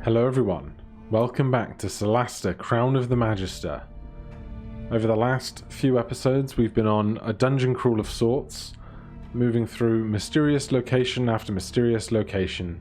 Hello everyone, welcome back to Solasta Crown of the Magister. Over the last few episodes we've been on a dungeon crawl of sorts, moving through mysterious location after mysterious location,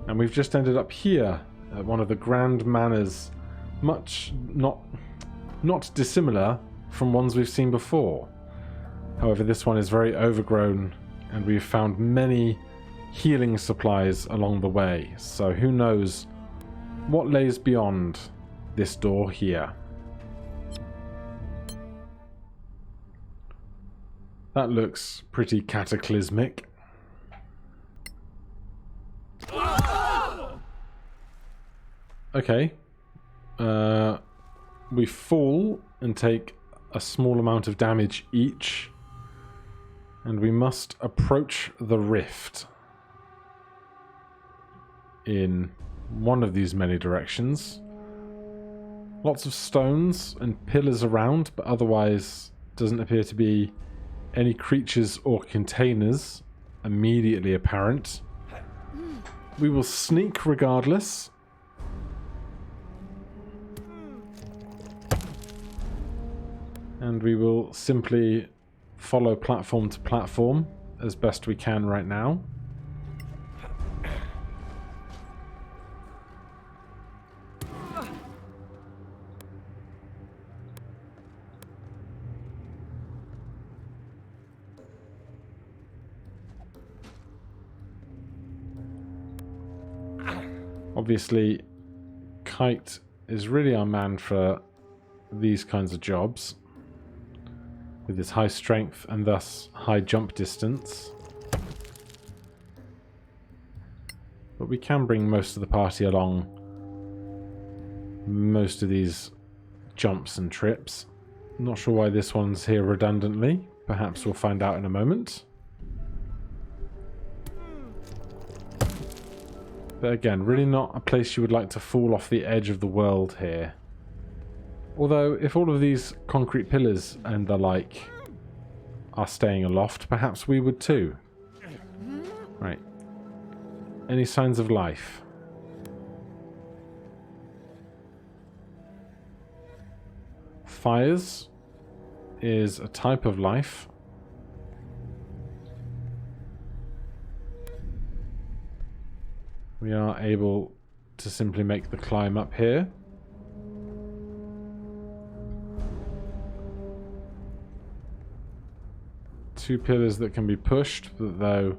and we've just ended up here at one of the grand manors, much not dissimilar from ones we've seen before. However, this one is very overgrown and we've found many healing supplies along the way, so who knows what lays beyond this door here. That looks pretty cataclysmic. Okay. We fall and take a small amount of damage each, and we must approach the rift in one of these many directions. Lots of stones and pillars around, but otherwise doesn't appear to be any creatures or containers immediately apparent. We will sneak regardless. And we will simply follow platform to platform as best we can right now. Obviously, Kite is really our man for these kinds of jobs, with his high strength and thus high jump distance. But we can bring most of the party along most of these jumps and trips. Not sure why this one's here redundantly. Perhaps we'll find out in a moment. But again, really not a place you would like to fall off the edge of the world here. Although, if all of these concrete pillars and the like are staying aloft, perhaps we would too. Right. Any signs of life? Fires is a type of life. We are able to simply make the climb up here. Two pillars that can be pushed, but though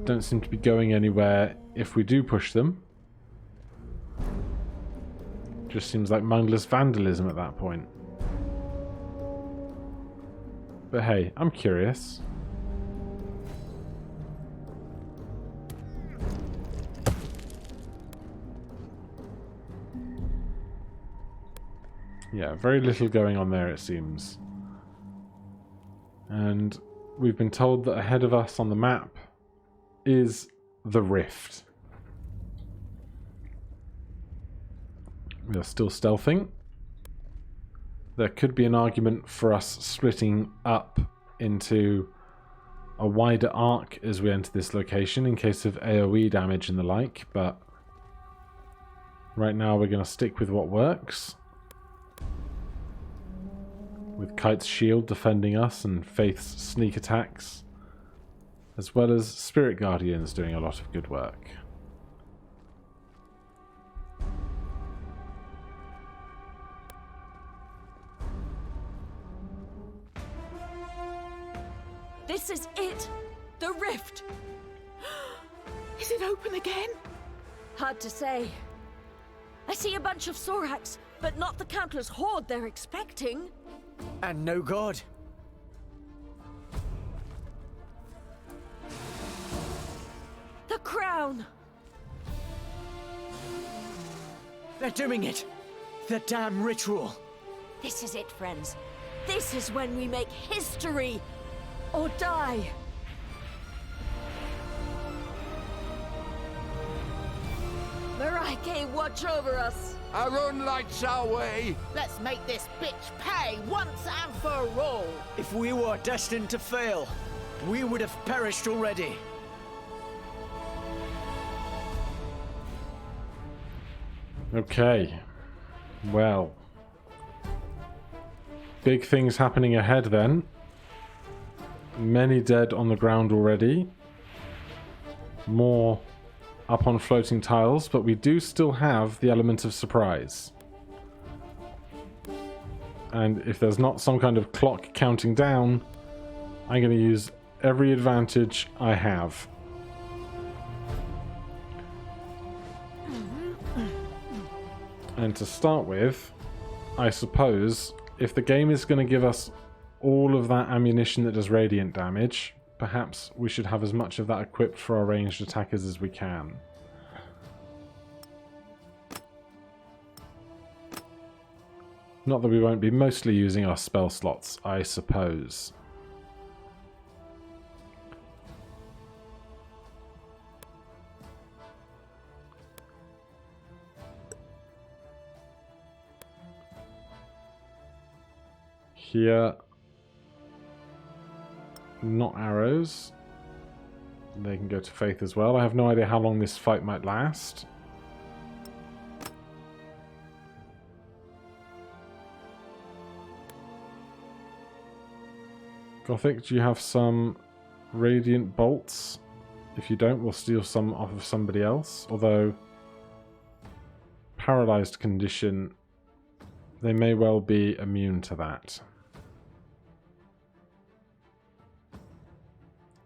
don't seem to be going anywhere if we do push them. Just seems like mindless vandalism at that point. But hey, I'm curious. Yeah, very little going on there, it seems. And we've been told that ahead of us on the map is the rift. We are still stealthing. There could be an argument for us splitting up into a wider arc as we enter this location in case of AoE damage and the like, but right now we're going to stick with what works. With Kite's shield defending us and Faith's sneak attacks, as well as Spirit Guardians doing a lot of good work. This is it! The rift! Is it open again? Hard to say. I see a bunch of Sorax, but not the countless horde they're expecting. And no god. The crown! They're doing it! The damn ritual! This is it, friends. This is when we make history! Or die! Miraike, watch over us! Our own lights our way. Let's make this bitch pay once and for all. If we were destined to fail, we would have perished already. Okay. Well. Big things happening ahead then. Many dead on the ground already. More up on floating tiles, but we do still have the element of surprise. And if there's not some kind of clock counting down, I'm going to use every advantage I have. And to start with, I suppose, if the game is going to give us all of that ammunition that does radiant damage, perhaps we should have as much of that equipped for our ranged attackers as we can. Not that we won't be mostly using our spell slots, I suppose. Here, not arrows. They can go to Faith as well. I have no idea how long this fight might last. Gothic, do you have some radiant bolts? If you don't, we'll steal some off of somebody else. Although, paralyzed condition, they may well be immune to that.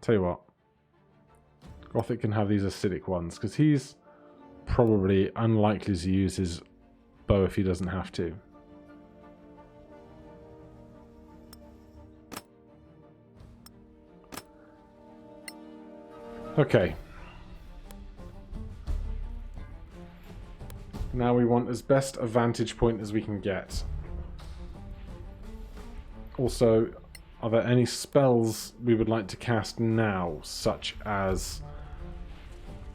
Tell you what, Gothic can have these acidic ones, because he's probably unlikely to use his bow if he doesn't have to. Okay. Now we want as best a vantage point as we can get. Also, are there any spells we would like to cast now, such as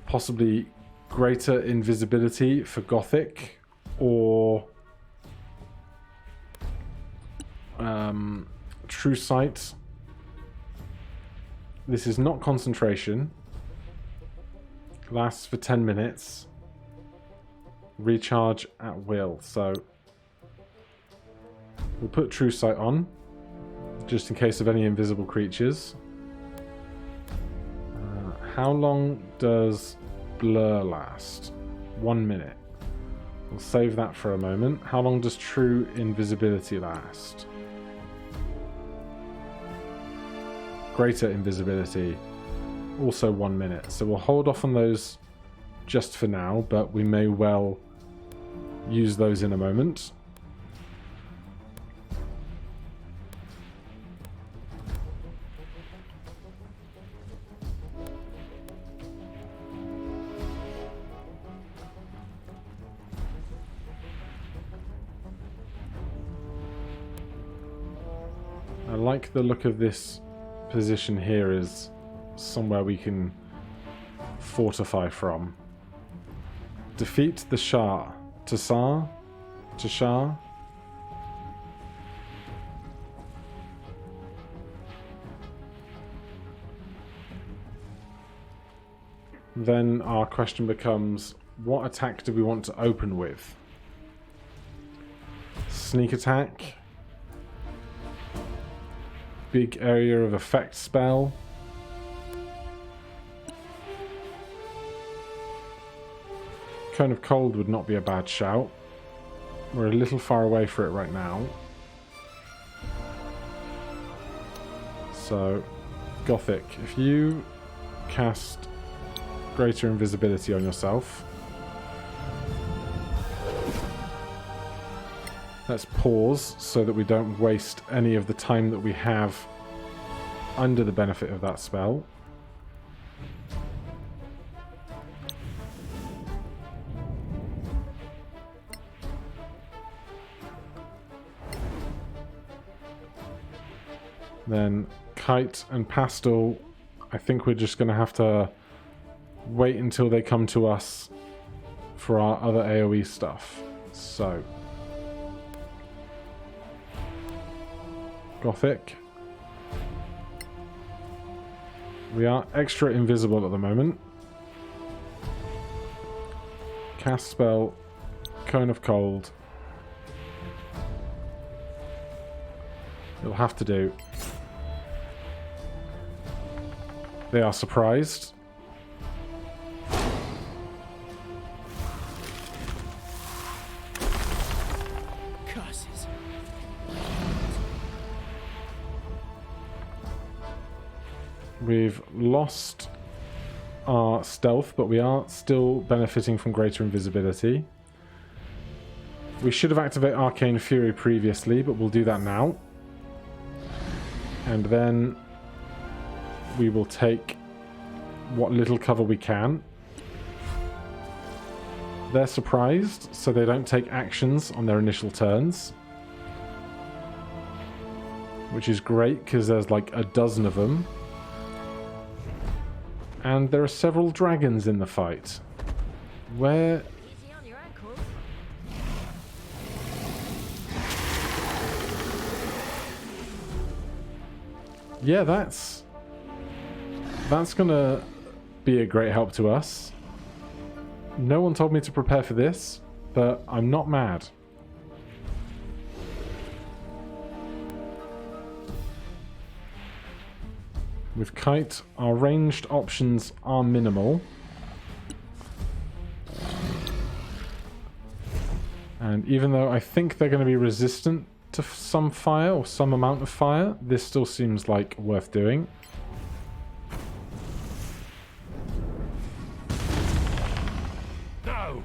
possibly greater invisibility for Gothic, or True Sight? This is not concentration. Lasts for 10 minutes. Recharge at will. So we'll put True Sight on, just in case of any invisible creatures. How long does Blur last? 1 minute. We'll save that for a moment. How long does True Invisibility last? Greater Invisibility, also 1 minute. So we'll hold off on those just for now, but we may well use those in a moment. I like the look of this position here as somewhere we can fortify from. Defeat the Shah. Tashar? Then our question becomes, what attack do we want to open with? Sneak attack? Big area of effect spell? Cone of Cold would not be a bad shout. We're a little far away for it right now. So, Gothic, if you cast Greater Invisibility on yourself. Let's pause so that we don't waste any of the time that we have under the benefit of that spell. Then Kite and Pastel, I think we're just going to have to wait until they come to us for our other AoE stuff. So, Gothic. We are extra invisible at the moment. Cast spell Cone of Cold. It'll have to do. They are surprised. Curses. We've lost our stealth, but we are still benefiting from greater invisibility. We should have activated Arcane Fury previously, but we'll do that now. And then we will take what little cover we can. They're surprised, so they don't take actions on their initial turns. Which is great, because there's like a dozen of them. And there are several dragons in the fight. Where... Easy on your ankles. Yeah, that's gonna be a great help to us. No one told me to prepare for this, but I'm not mad. With Kite, our ranged options are minimal. And even though I think they're going to be resistant to some fire, or some amount of fire, this still seems like worth doing. No!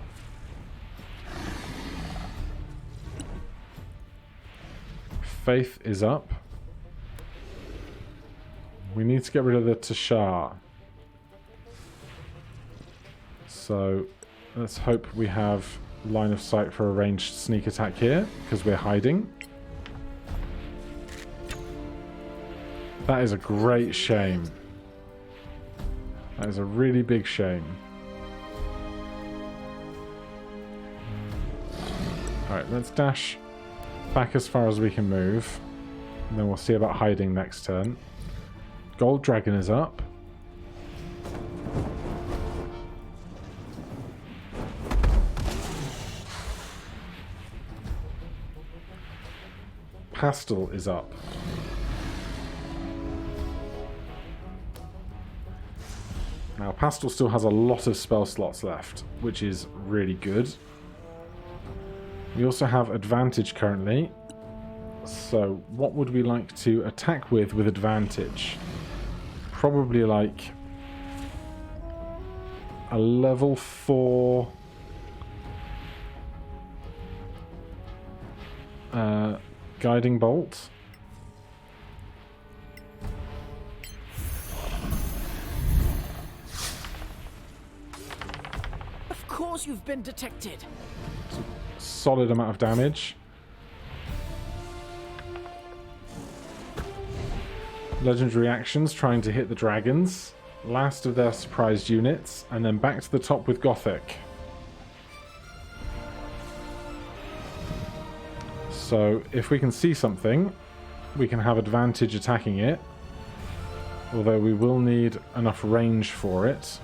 Faith is up. We need to get rid of the Tashar. So let's hope we have line of sight for a ranged sneak attack here, because we're hiding. That is a great shame. That is a really big shame. Alright, let's dash back as far as we can move. And then we'll see about hiding next turn. Gold Dragon is up. Pastel is up. Now, Pastel still has a lot of spell slots left, which is really good. We also have advantage currently. So, what would we like to attack with advantage? Probably like a level 4 guiding bolt. Of course you've been detected. Solid amount of damage. Legendary actions trying to hit the dragons. Last of their surprised units. And then back to the top with Gothic. So if we can see something, we can have advantage attacking it. Although we will need enough range for it.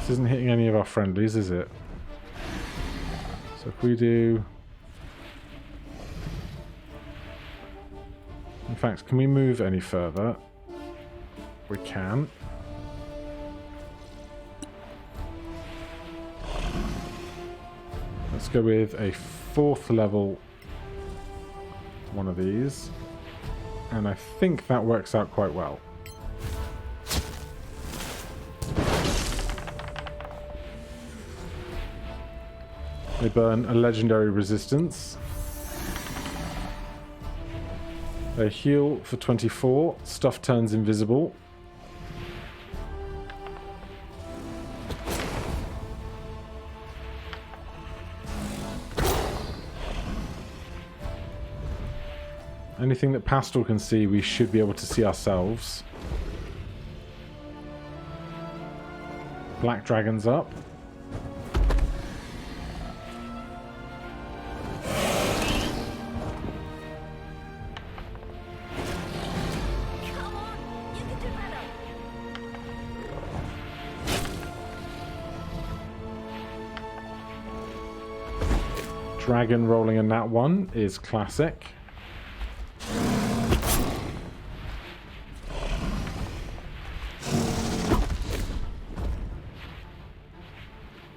This isn't hitting any of our friendlies, is it? So if we do... In fact, can we move any further? We can. Let's go with a 4th level one of these. And I think that works out quite well. They burn a legendary resistance. They heal for 24. Stuff turns invisible. Anything that Pastel can see, we should be able to see ourselves. Black Dragon's up. Dragon rolling a nat 1 is classic.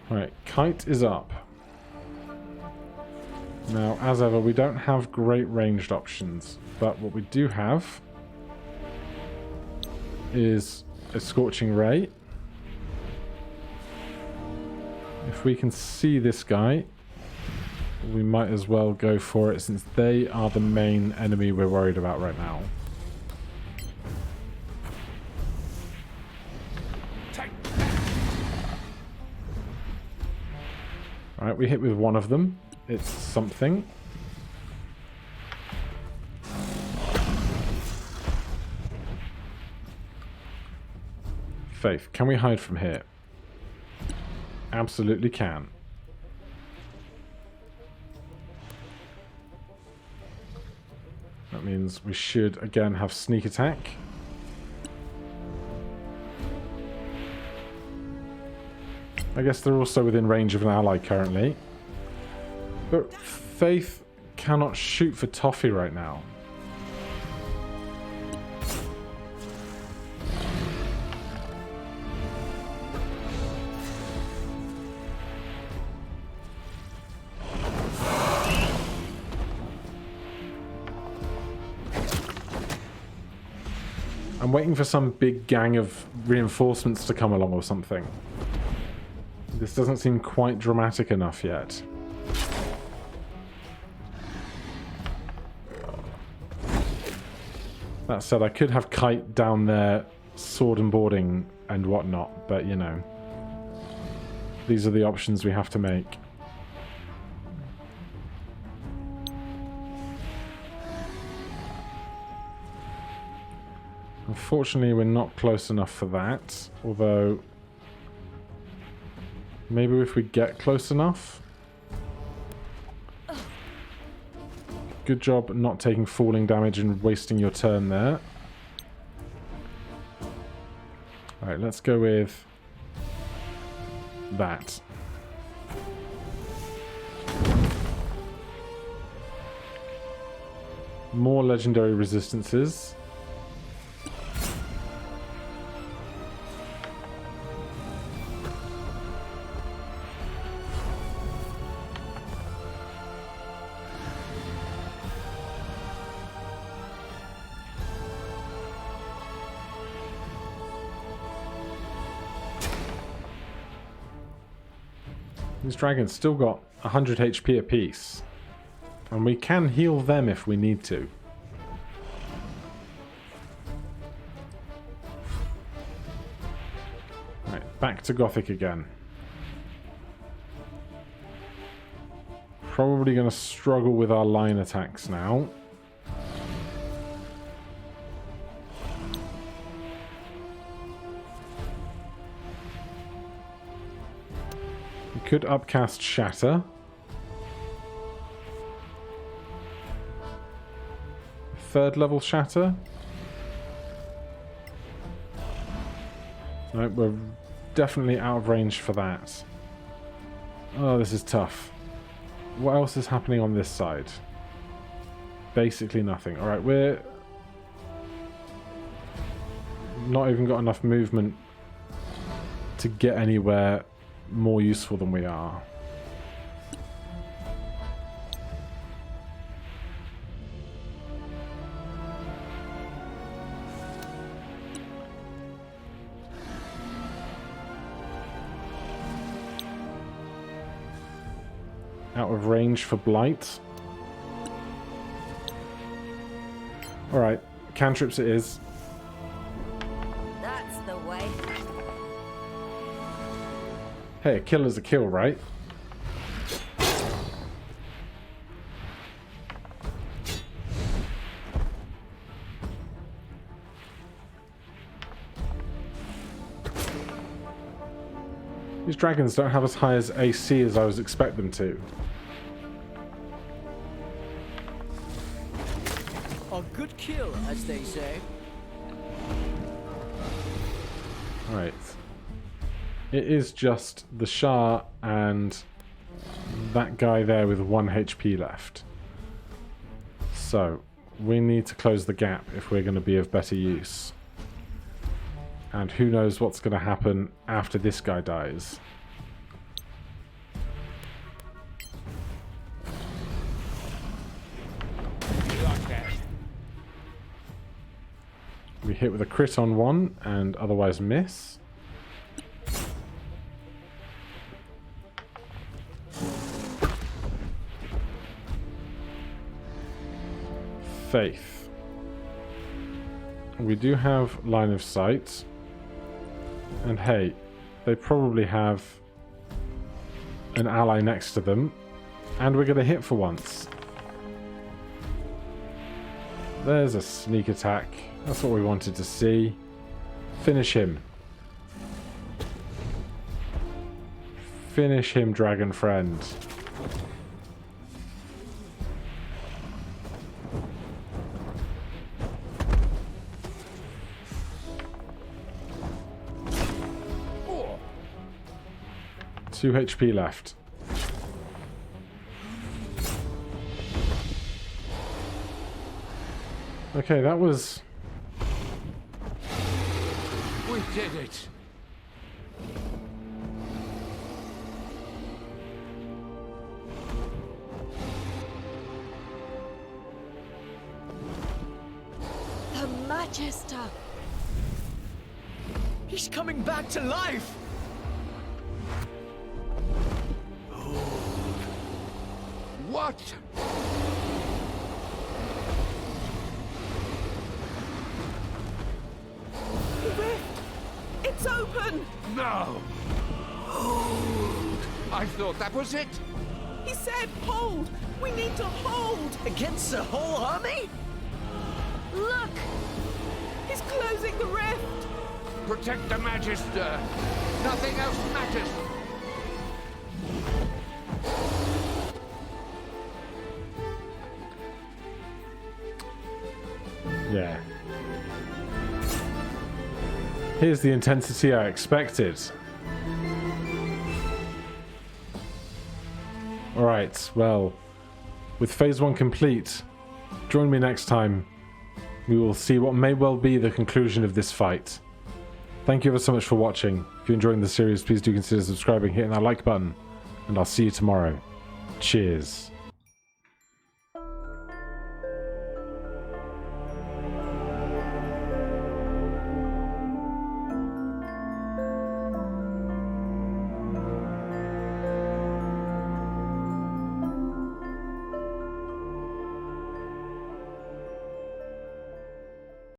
Right, Kite is up. Now, as ever, we don't have great ranged options, but what we do have is a Scorching Ray. If we can see this guy, we might as well go for it, since they are the main enemy we're worried about right now. Alright, we hit with one of them. It's something. Faith, can we hide from here? Absolutely can. That means we should again have sneak attack. I guess they're also within range of an ally currently. But Faith cannot shoot for Toffee right now. I'm waiting for some big gang of reinforcements to come along or something. This doesn't seem quite dramatic enough yet. That said, I could have Kite down there, sword and boarding and whatnot, but you know, these are the options we have to make. Unfortunately, we're not close enough for that, although maybe if we get close enough. Good job not taking falling damage and wasting your turn there. Alright, let's go with that. More legendary resistances. These dragons still got 100 HP apiece, and we can heal them if we need to. Right, back to Gothic again. Probably going to struggle with our line attacks now. Could upcast Shatter. Third level Shatter. No, we're definitely out of range for that. Oh, this is tough. What else is happening on this side? Basically nothing. Alright, we're not even got enough movement to get anywhere more useful than we are. Out of range for Blight. Alright, cantrips it is. That's the way. Hey, a killer's a kill, right? These dragons don't have as high as AC as I was expect them to. A good kill, as they say. Right. It is just the Shah and that guy there with 1 HP left. So, we need to close the gap if we're going to be of better use. And who knows what's going to happen after this guy dies. We hit with a crit on 1 and otherwise miss. Faith. We do have line of sight. And hey, they probably have an ally next to them. And we're going to hit for once. There's a sneak attack. That's what we wanted to see. Finish him. Finish him, dragon friend. Oh. 2 HP left. Okay, that was... We did it. The Magister! He's coming back to life! What? The rift! It's open! No. I thought that was it. He said hold! We need to hold! Against the whole army? Look! He's closing the rift! Protect the Magister. Nothing else matters. Yeah. Here's the intensity I expected. Alright, well, with phase 1 complete, join me next time. We will see what may well be the conclusion of this fight. Thank you ever so much for watching. If you're enjoying the series, please do consider subscribing, hitting that like button, and I'll see you tomorrow. Cheers.